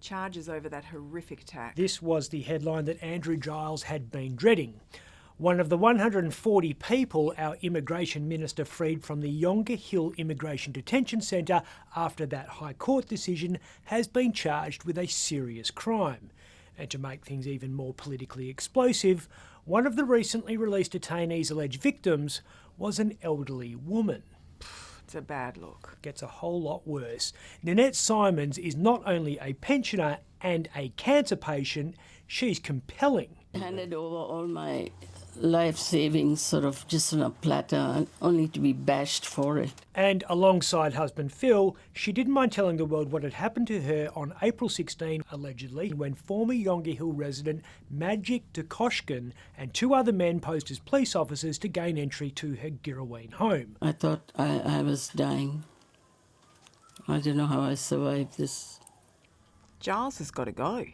charges over that horrific attack. This was the headline that Andrew Giles had been dreading. One of the 140 people our Immigration Minister freed from the Yonge Hill Immigration Detention Centre after that High Court decision has been charged with a serious crime. And to make things even more politically explosive, one of the recently released detainees' alleged victims was an elderly woman. It's a bad look. Gets a whole lot worse. Nanette Simons is not only a pensioner and a cancer patient, she's compelling. Handed over all my life savings sort of just on a platter, only to be bashed for it. And alongside husband Phil, she didn't mind telling the world what had happened to her on April 16, allegedly, when former Yonge Hill resident Magic Dukoshkin and two other men posed as police officers to gain entry to her Girraween home. I thought I was dying. I don't know how I survived this. Giles has got to go.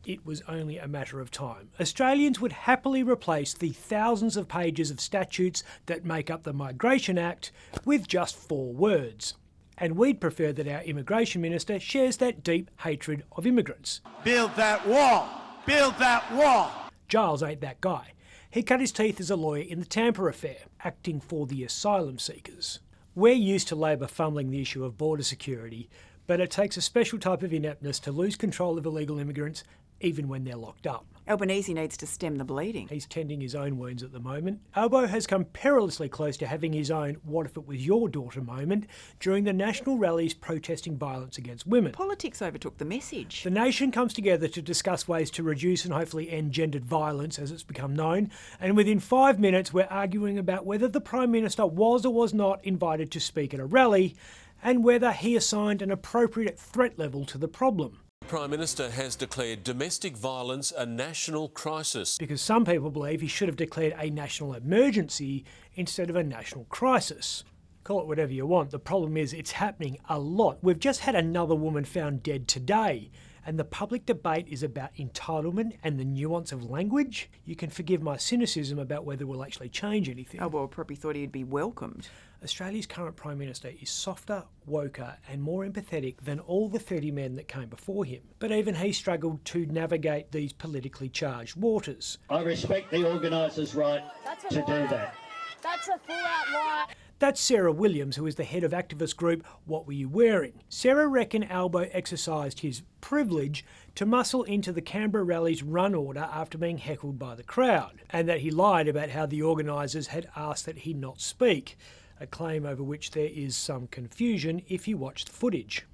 It was only a matter of time. Australians would happily replace the thousands of pages of statutes that make up the Migration Act with just 4 words. And we'd prefer that our Immigration Minister shares that deep hatred of immigrants. Build that wall! Build that wall! Giles ain't that guy. He cut his teeth as a lawyer in the Tampa affair, acting for the asylum seekers. We're used to Labor fumbling the issue of border security, but it takes a special type of ineptness to lose control of illegal immigrants even when they're locked up. Albanese needs to stem the bleeding. He's tending his own wounds at the moment. Albo has come perilously close to having his own "what if it was your daughter" moment during the national rallies protesting violence against women. Politics overtook the message. The nation comes together to discuss ways to reduce and hopefully end gendered violence, as it's become known, and within 5 minutes we're arguing about whether the Prime Minister was or was not invited to speak at a rally, and whether he assigned an appropriate threat level to the problem. The Prime Minister has declared domestic violence a national crisis. Because some people believe he should have declared a national emergency instead of a national crisis. Call it whatever you want, the problem is it's happening a lot. We've just had another woman found dead today, and the public debate is about entitlement and the nuance of language. You can forgive my cynicism about whether we'll actually change anything. Oh, well, probably thought he'd be welcomed. Australia's current Prime Minister is softer, woker and more empathetic than all the 30 men that came before him. But even he struggled to navigate these politically charged waters. I respect the organisers' right to do that. That's a full-out lie. That's Sarah Williams, who is the head of activist group What Were You Wearing? Sarah reckoned Albo exercised his privilege to muscle into the Canberra rally's run order after being heckled by the crowd, and that he lied about how the organisers had asked that he not speak, a claim over which there is some confusion if you watch the footage.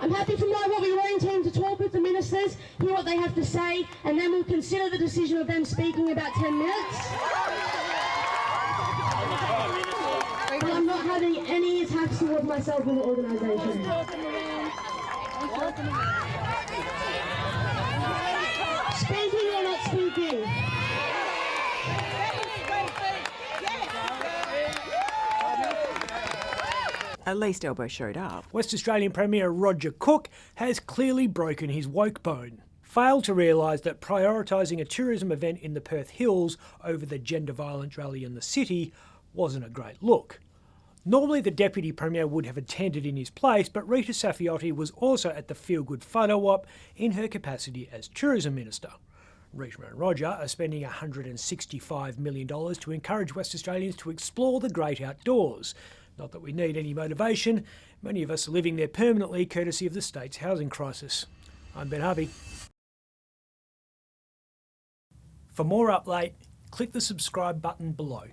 I'm happy for my What Were You Wearing team to talk with the ministers, hear what they have to say, and then we'll consider the decision of them speaking in about 10 minutes. But I'm not having any attacks towards myself and the organisation. Speaking or not speaking? At least Albo showed up. West Australian Premier Roger Cook has clearly broken his woke bone. Failed to realise that prioritising a tourism event in the Perth Hills over the gender violence rally in the city wasn't a great look. Normally the Deputy Premier would have attended in his place, but Rita Saffioti was also at the feel-good photo op in her capacity as Tourism Minister. Rita and Roger are spending $165 million to encourage West Australians to explore the great outdoors. Not that we need any motivation, many of us are living there permanently courtesy of the state's housing crisis. I'm Ben Harvey. For more Up Late, click the subscribe button below.